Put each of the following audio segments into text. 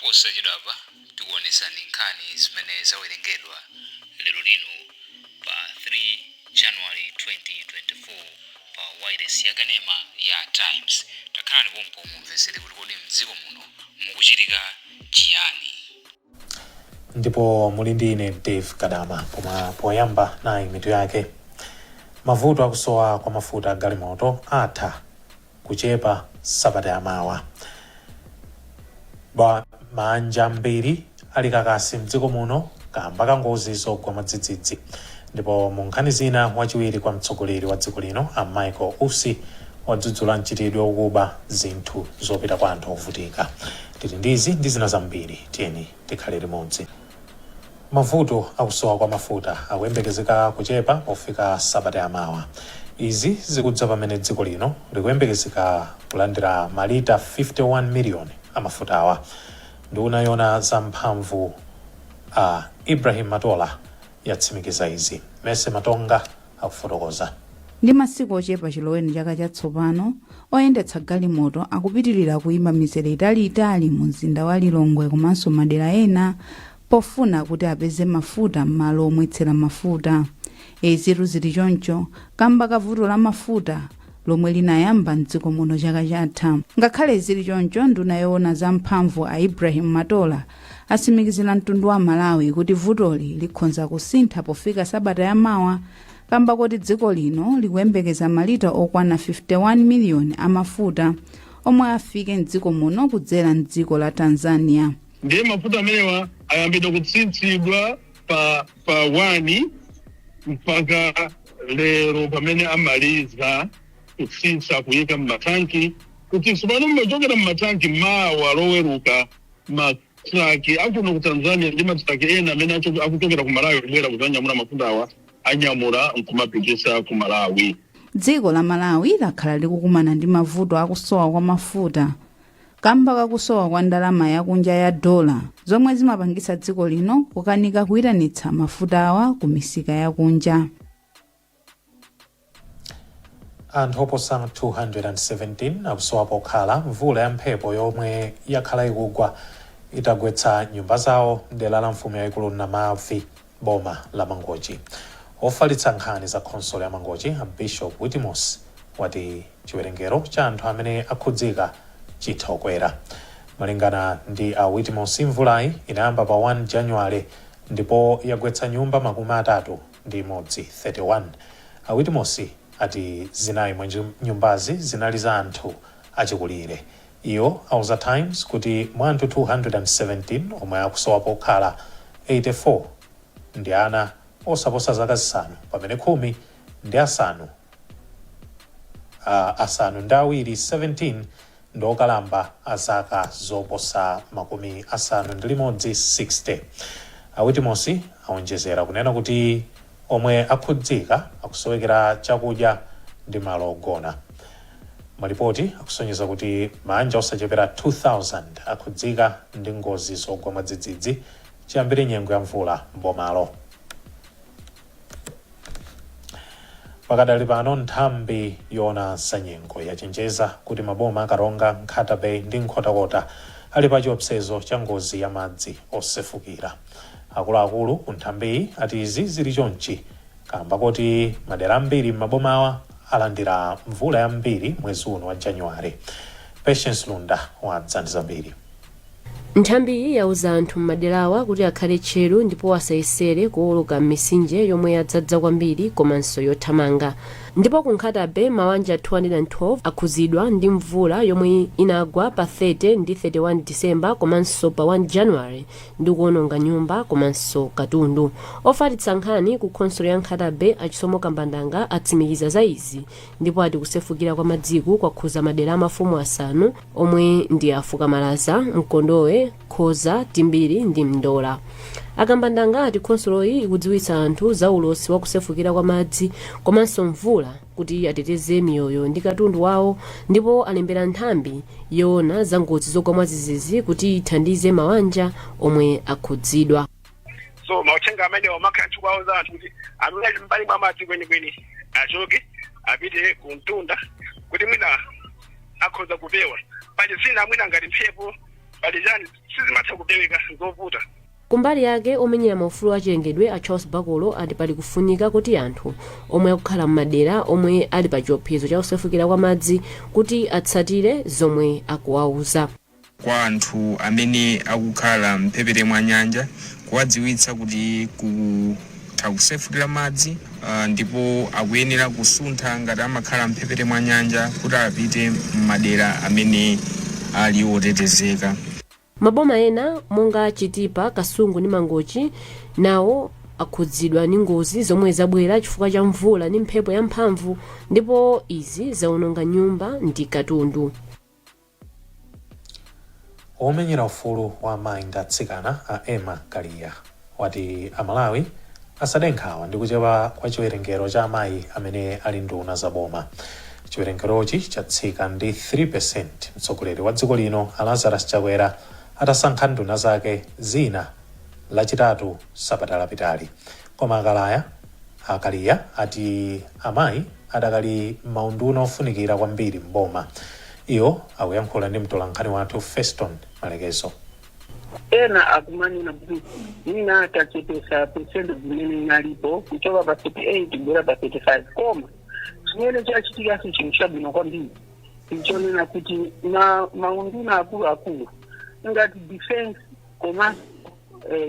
posachedwa apa tikuonesani nkhani zimene zawerengedwa lero lino pa 3 January 2024 pa wireless yakanema ya Times. Takhalani pompo mumvesere kuti kodi mdziko muno mukuchitika chiyani. Ndipo muli ndi ine Dave Kadama poyamba nayi mitu yake. Mavuto akusowa kwa mafuta galimoto atha kuchepa sabata yamawa. Manja mbiri ali kakasi mdziko muno kamba ka ngozi zogwa madzidzidzi. Ndipo mu nkhani zina wachiwiri kwa mtsogoleri wa dziko lino Michael Usi wadzudzula mchitidwe wokuba zinthu zopita kwa anthu ovutika. Tili ndizi ndi zina zambiri, tiyeni tikhale limodzi. Mavuto akusowa kwa mafuta akuyembekezeka kuchepa pofika sabata yamawa. Izi zikudza pamene dziko lino likuyembekezeka kulandira malita 51 miliyoni amafutawa. Nduna yona za mphamvu Ibrahim Matola yatsimikiza izi. Mese Matonga akufotokoza. Ndi masiku ochepa chiloweni chaka chatsopano, oyendetsa galimoto akupitirira kuyima mizere italiitali mu mzinda wa Lilongwe komanso madera ena pofuna kuti apeze mafuta m'malo omwetsera mafuta. Izitu zili choncho kamba ka vuto la mafuta lomwe linayamba mdziko muno chaka chatha. Ngakhale zili choncho, nduna yoona za mphamvu Ibrahim Matola asimikizira mtundu wa Malawi kuti vutoli likhonza kusintha pofika sabata yamawa, kamba kuti dziko lino likuyembekeza malita okwana 51 miliyoni amafuta omwe afike mdziko muno kudzera mdziko la Tanzania. Ndiye mafuta amenewa ayambidwa kutsitsidwa pa 1 mpaka lero pamene amaliza kutsitsa kuyika m'matanki, kuti tsopano mmachokera m'matanki mawa loweruka matraki akuno ku Tanzania ndi matraki ena amene akuchokera ku Malawi kubwera kuzanyamula mafuta awa anyamula nkumapitisa ku Malawi. Dziko la Malawi lakhala likukumana ndi mavuto akusowa kwa mafuta kamba kakusowa kwa ndalama yakunja ya dola, zomwe zimapangisa dziko lino kukanika kuyitanitsa mafuta awa ku misika yakunja. Anthu oposa 217 akusowa pokhala mvula ya mphepo yomwe yakhala ikugwa itagwetsa nyumba zawo m'dera la mfumu yayikulu Namavi, boma la Mangochi. Ofalitsa nkhani za khonsolo ya Mangochi, Bishop Witmos wati chiwerengero cha anthu amene akhudzika chitha kukwera. Malingana ndi Witmos, mvulayi inayamba pa 1 January ndipo yagwetsa nyumba makumi atatu ndi imodzi 31. Witmos ati zinayi mwa nyumbazi zinali za anthu achikulire. Iyo auza Times kuti mwa anthu 217 omwe akusowa pokhala 84 ndi ana osaposa zaka zisanu, pamene 10 ndi asanu ndi awiri 17 ndi okalamba azaka zoposa makumi asanu ndi limodzi 60. Witmos awonjezera kunena kuti omwe akhudzika akusowekera chakudya ndi malo ogona. Malipoti akusonyeza kuti manja osachepera 2000 akhudzika ndi ngozi zogwa mwadzidzidzi chiyambire nyengo ya mvula mbomalo. Pakadali pano nthambi yona sanyengo yachenjeza kuti maboma akaronga Nkhata Bay ndi Nkhotakota ali pa chiopsezo cha ngozi ya madzi osefukira. Akuluakulu ku nthambiyi ati izi zili chonchi kamba kuti madera ambiri m'mabomawa alandira mvula yambiri mwezi uno wa January. Patience Lunda wadza ndi zambiri. Nthambi yauza anthu m'maderawa kuti akhale tcheru ndipo asayesere kuwoloka misinje yomwe yadzadza kwambiri komanso yothamanga. Ndipo ku Nkhata Bay mabanja 212 akhuzidwa ndi mvula yomwe inagwa pa 30 ndi 31 December komanso pa 1 January ndi kuwononga nyumba komanso katundu. Ofalitsa nkhani ku khonsolo ya Nkhata Bay achisomo Kambandanga atsimikiza za izi, ndipo ati kusefukira kwa madziku kwakhuza madera mafumu asanu omwe ndi Afukamalaza, Mkondowe, Khoza, Timbiri ndi Mndola. Akambandanga ati khonsoloyi ikudziwitsa anthu za ulosi wa kusefukira kwa madzi komanso mvula kuti ateteze miyoyo ndi katundu wawo, ndipo alembera nthambi yoona za ngozi zogwa mwadzidzidzi kuti ithandize mabanja omwe akhudzidwa. So mauthenga amene omakanthu kwawo za anthu kuti amene mbali mwa madzi kwenikweni achoke apite ku mtunda kuti mwina akhoza kupewa pali zina mwina ngati mphepo pali jani sizimatha kupereka zovuta. Kumbali yake omenyera maufulu achilengedwe a Charles Bakolo ati pali kufunika kuti anthu omwe akukhala m'madera omwe ali pa chiopsezo cha kusefukira kwa madzi kuti atsatire zomwe akuwauza. Kwa anthu amene akukhala mphepete mwa nyanja kuwadziwitsa kuti kutha kusefukira madzi ndipo akuyenera kusuntha ngati amakhala mphepete mwa nyanja kuti apite m'madera amene ali otetezeka. Maboma ena monga Chitipa, Kasungu ndi Mangochi nawo akhudzidwa ndi ngozi zomwe zabwera chifukwa cha mvula ndi mphepo yamphamvu ndipo izi zaononga nyumba ndi katundu. Omenyera ufulu wa amayi ndi atsikana a Emma Kaliya wati Amalawi asade nkhawa ndi kuchepa kwa chiwerengero cha amayi amene ali nduna za boma. Chiwerengerochi chatsika ndi 3%. Mtsogoleri wa dziko lino Lazarus Chakwera atasankha nduna zake zina lachitatu sabata lapitali. Koma Kaliya ati amayi adakali maunduna ofunikira kwambiri mboma. Iyo akuyankhula ndi mtolankhani wathu Feston Malekezo. Ena akumanena kuti nina tachepesa percent zimene inalipo kuchoka pa 38 kugera pa 35 koma chimene chachitika chinthu chabwino kwambiri ichonena kuti maunduna akulu ngati defense koma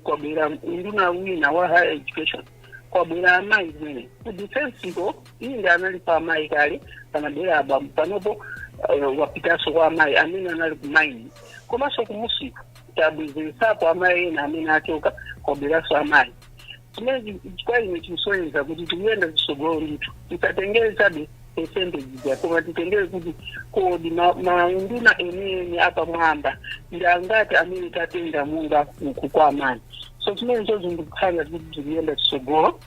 kwabwera unduna wina wa higher education kwabwera amayi zimene ku defense iko inde anali pa amayi kale panabwera abambo panopo wapitaso kwa amayi amene anali kumaini komanso kumusiku tabwezeresapo amayi ena amene achoka kwabweraso amayi chimene chikwaine chisoyeza kuti tikuyenda chisogolo ndithu tikatengerezabe percentage koma titengere kuti kodi maunduna ene apa mwamba ndi angati amene tatenda munga kwa amayi so chimene chozo ndikukhanga kuti tikuyenda chisogolo.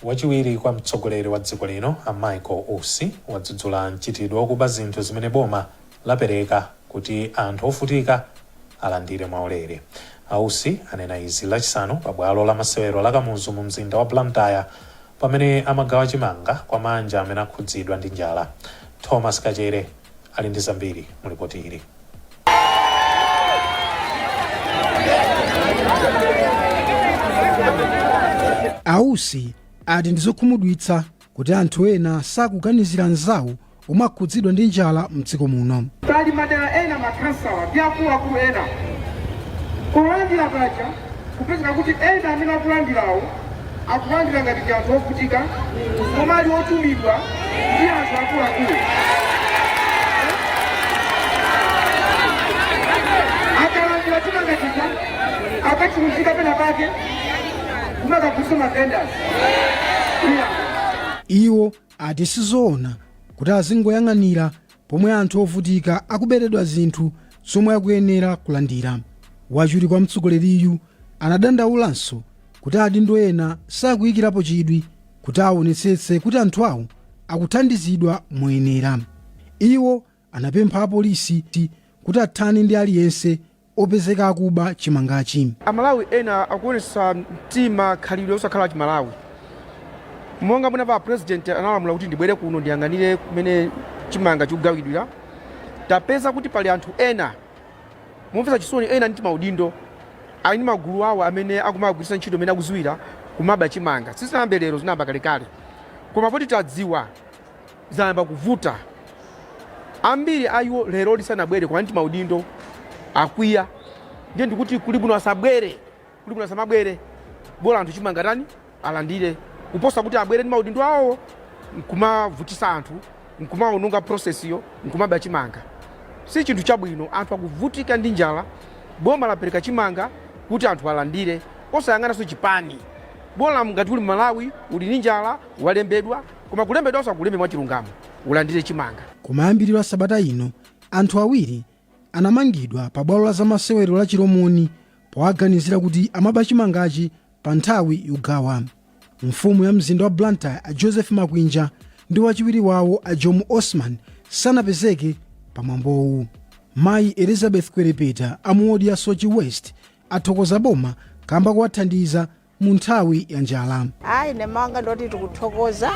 Wachiwiri kwa mtsogoleri wa dziko lino a Michael Usi wadzudzula mchitidwe wakuba zinthu zimene boma lapereka kuti anthu ofutika alandire mwaulere. Ausi anena izi lachisanu pa bwalo la masewero la Kamuzu mu mzinda wa Blantyre pamene amagawa chimanga kwa manja amene akhudzidwa ndi njala. Thomas Kachere ali ndi zambiri mu ripoti ili. Ausi ati ndizokhumudwitsa kuti anthu ena sakuganizira nzawo omwe akhudzidwa ndi njala mdziko muno. Pali madera ena makhansala ndi akuluakulu ena kulandira paja kupezeka kuti ena amene akulandirawo akulandira ngati anthu ovutika koma ali otumidwa ndi anthu akuluakulu. Akalandira chimanga chija akachimuzika pena pake kumakakusoma vendors. Iwo ati sizoona kuti azingoyang'anira pomwe anthu ovutika akuberedwa zinthu zomwe akuyenera kulandira. Wachiwiri kwa mtsogoleriyu anadandaulanso kuti adindo ena sakuyikirapo chidwi kuti aonetsetse kuti anthu awo akuthandizidwa moyenera. Iwo anapempha apolisi kuti athane ndi aliyense opezeka akuba chimangachi. Amalawi ena akuonesa mtima khalidwe osakhala chimalawi. Monga munapa president analamula kuti ndibwere kuno ndiyang'anire kumene chimanga chikugawidwira. Tapeza kuti pali anthu ena mumvesa chisoni ena ndi maudindo ali ndi magulu awo amene akumagwiritsa ntchito amene akuziwira kumaba chimanga. Sizinayambe lero, zinayamba kalekale. Koma poti tadziwa zinayamba kuvuta. Ambiri ayiwo lero lisanabwere koma ndi maudindo akwiya. Ndiye ndikuti kuli bwino asabwere, kuli bwino asamabwere. Bora anthu chimanga tani alandire kuposa kuti abwere ndi maudindo awo nkumavutisa anthu nkumaononga process yo nkumaba chimanga. Si chinthu chabwino anthu akuvutika ndi njala. Boma lapereka chimanga kuti anthu alandire osayang'ananso chipani. Bora ngati uli Malawi uli ndi njala walembedwa koma kulembedwa osakulembe mwachilungamo ulandire chimanga. Kumayambiriro a sabata ino anthu awiri anamangidwa pa bwalo la zamasewero la Chiromoni powaganizira kuti amaba chimangachi pa nthawi yogawa. Mfumu ya mzinda wa Blantyre a Joseph Makwinja ndi wachiwiri wawo a Jomo Osman sanapezeke pamwambowu. Mayi Elizabeth Kwerepeta amuodi ya Sochi West athokoza boma kamba kuwathandiza mu nthawi ya njala. Ayi nemanga ndoti tikuthokoza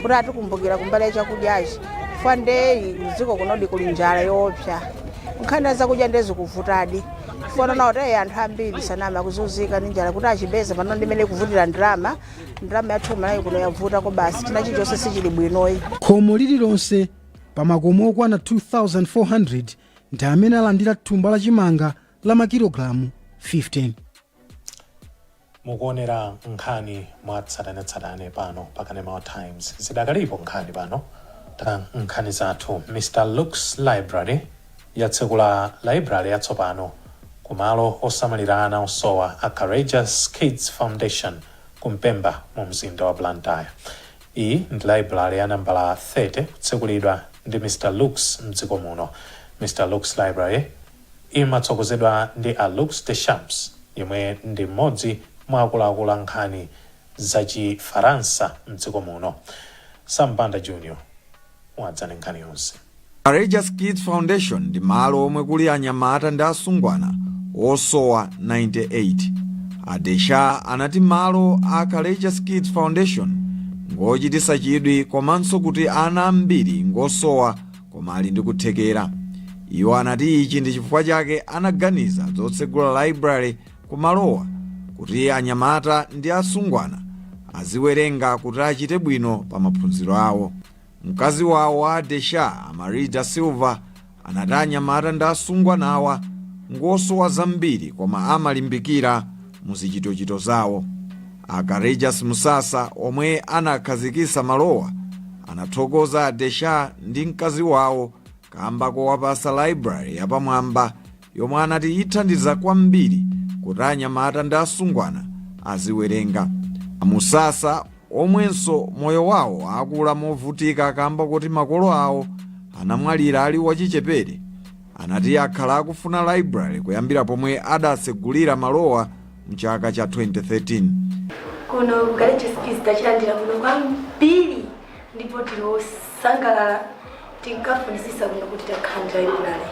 kuti atikumbukira kumbali chakudyachi. Fande mdziko kunodi kuli njala yoopsa. nkhani zakudya ndezikuvutadi fona nawo anthu ambiri sanama kuzunzika ndi njala kuti achipeza pano ndimene kuvutira ndalama yathu Malawi kuno yavuta ko basi china chilichonse sichili bwinoyi. Khomo lililonse pa makomo okwana 2400 ndi amene alandira thumba la chimanga la makilogalamu 15. mukuonera nkhani mwatsatanetsatane pano pa Kanema Times. Zidakalipo nkhani pano ta nkhani zathu. Mr. Luke's Library yatsekula library yatsopano kumalo osamalira ana osowa a Courageous Kids Foundation kumpemba mu mzinda wa Blantyre. Iyi ndi library ya nambala 30 kutsekulidwa ndi Mr. Luke's mdziko muno. Mr. Luke's Library imatsogozedwa ndi a Luke's Deschamps yemwe ndi mmodzi mwa akuluakulu a nkhani zachifaransa mdziko muno. Sambanda Junior wadzane nkhani yonse. Courageous Kids Foundation ndi malo omwe kuli anyamata ndi asungwana osowa 98. Adesha anati malo a Courageous Kids Foundation ngochititsa chidwi komanso kuti ana ambiri ngosowa koma ali ndi kuthekera. Iwo anati ichi ndi chifukwa chake anaganiza zotsegula library kumalowa kuti anyamata ndi asungwana aziwerenga kuti achite bwino pa maphunziro awo. Mkazi wawo Adesha, Amarida Silva, anati anyamata ndi asungwana awa ngosowa zambiri koma amalimbikira muzichitochito zawo. A Courageous Musasa omwe anakhazikitsa malowa anathokoza Adesha ndi mkazi wawo kamba kowapasa library yapamwamba yomwe anati ithandiza kwambiri kuti anyamata ndi asungwana aziwerenga. Musasa omwenso moyo wawo akula movutika kamba kuti makolo awo anamwalira ali wachichepere, anati akhala akufuna library kuyambira pomwe adatsegulira malowa mchaka cha 2013. Kuno Courageous Kids tachilandira kuno kwambiri ndipo tilosangalala tinkafunisisa kuno kuti takhala library.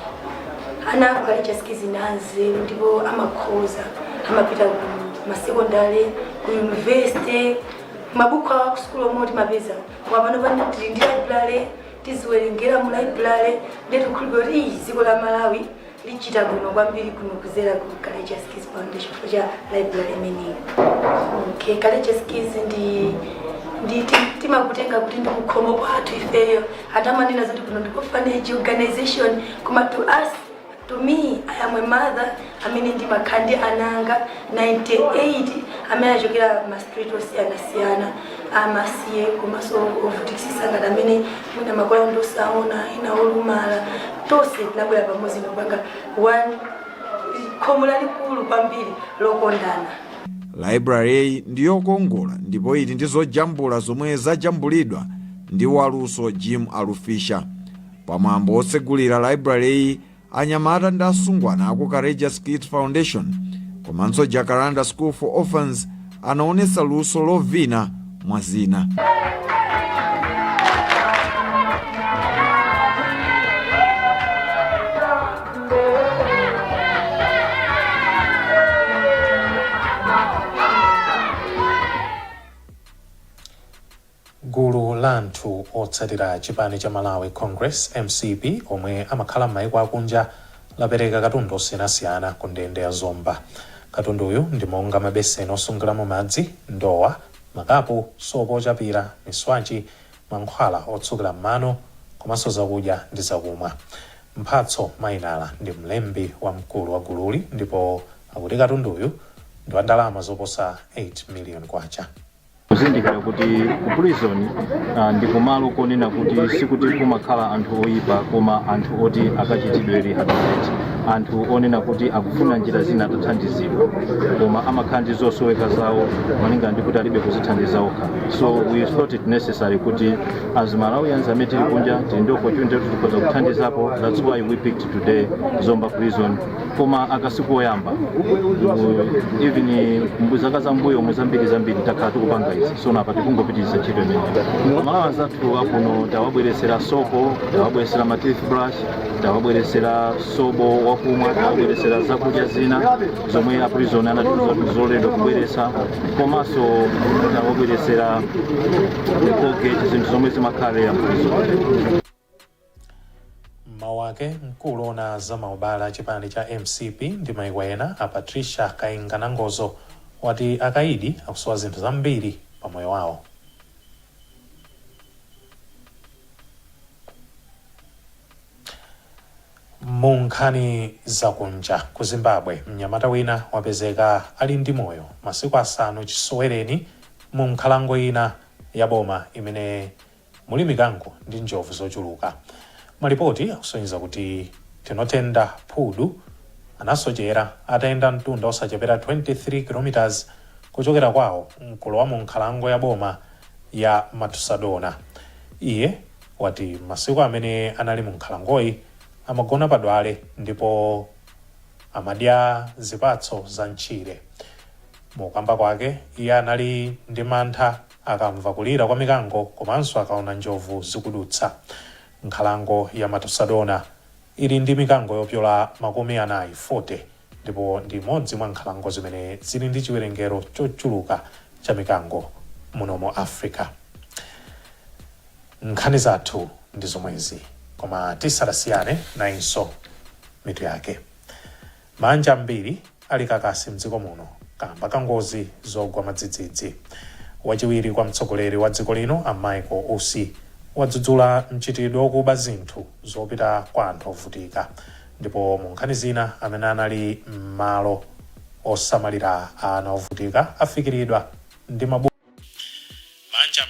Ana a Courageous Kids nanze ndipo amakhoza amapita ku masekondari ku university mabuku awo ku school omwe timapeza wapano pano tili ndi library tiziwerengera mu library ndetu khulupirira kuti dziko la Malawi lichita bwino kwambiri kuno kuzera ku Courageous Kids Foundation cha library imeneyi. Okay, Courageous Kids ndi timakutenga kuti ndi kukhomo kwathu ifeyo atamanena zoti kuno ndi orphanage organization koma to us, to me, I am a mother. Amene ndi makhandi ananga 98 amene achokera ma street osiyana amasiye komanso ovutikisisa ngati amene mwina makolo ndosaona ina olumala tonse tinabwera pamodzi kupanga one khomo lalikulu kwambiri lokondana. Library ndiyokongola ndipo ili ndi zojambula zomwe zajambulidwa ndi waluso Jim Alufisha. Pamwambo otsegulira library anyamata ndi asungwana aku Courageous Kids Foundation komanso Jacaranda School for Orphans anaonesa luso lovina mwazina. Gulu la anthu otsatira chipani cha Malawi Congress MCP omwe amakhala m'mayiko akunja lapereka katundu osiyanasiyana ku ndende ya Zomba. Katunduyu ndi monga mabeseni osungiramo madzi, ndowa, makapu, sopo ochapira, miswachi, mankhwala otsukira m'mano komanso zakudya ndi zakumwa. Mphatso Mainala ndi mlembi wa mkulu wa gululi ndipo akuti katunduyu ndi wa ndalama zoposa 8 million kwacha. Kuzindikira kuti ku prison ndi kumalo konena kuti sikuti kumakhala anthu oyipa koma anthu oti akachitidwe rehabilitate, anthu onena kuti akufuna njira zina atathandizidwa koma amakhala ndi zosoweka zawo malinga ndi kuti alibe kuzithandiza okha. So we thought it necessary kuti as Malawians amene tili kunja tili ndi opportunity kuti tikhoza kuthandizapo. That's why we picked today Zomba prison. Koma akasiku oyamba even mbuzaka za mbuyo muzambiri takhala tikupanga izi, so napa tikungopitiriza ntchito imeneyi. Malawi athu akuno tawabweresera sopo, tawabweresera ma toothbrush, tawabweresera sobo wakumwa, tawabweresera zakudya zina zomwe a prison anatiuza zoledwa kubweresa, komanso tawabweresera Colgate, zinthu zomwe zimakhala ya prison. wake mkulu ona za maubala chipani cha MCP ndi maiko ena a Patricia Kainga Nangozo wati akaidi akusowa zinthu zambiri pa moyo wawo. Mu nkhani zakunja ku Zimbabwe mnyamata wina wapezeka ali ndi moyo masiku asanu chisowereni mu nkhalango ina ya boma imene muli mikango ndi njovu zochuluka. Malipoti akusonyeza kuti tinotenda phudu anasochera atayenda mtunda osachepera 23 km kuchokera kwawo mkulowa mu nkhalango ya boma ya Matusadona. Iye wati masiku amene anali mu nkhalangoyi amagona padwale ndipo amadya zipatso za mchire. Mukamba kwake iye anali ndi mantha akamva kulira kwa mikango komanso akaona njovu zikudutsa. Nkhalango ya Matusadona ili ndi mikango yopyola makumi anayi 40 ndipo ndi imodzi mwa nkhalango zimene zili ndi chiwerengero chochuluka cha mikango muno mu Africa. Nkhani zathu ndi zomwezi koma tisadasiyane nayinso mitu yake. Manja ambiri ali kakasi mdziko muno kamba kangozi zogwa madzidzidzi. Wachiwiri kwa mtsogoleri wa dziko lino a Michael Usi wadzudzula mchitidwe wokuba zinthu zopita kwa anthu ovutika. Ndipo mu nkhani zina amene anali m'malo osamalira ana ovutika afikiridwa ndi manja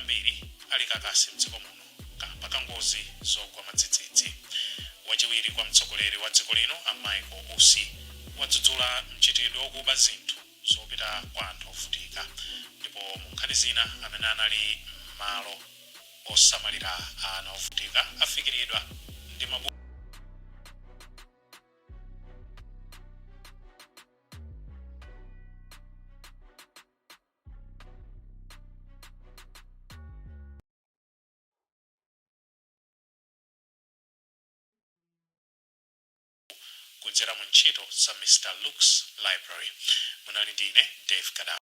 ambiri ali kakasi mdziko muno kamba kangozi zogwa madzidzidzi. Wachiwiri kwa mtsogoleri wa dziko lino a Michael Usi wadzudzula mchitidwe wokuba zinthu zopita kwa anthu ovutika. Ndipo mu nkhani zina amene anali m'malo osamalira ana ovutika afikiridwa ndi kudzera mu ntchito za Mr. Luke's Library. Munali ndine Dave Kadam.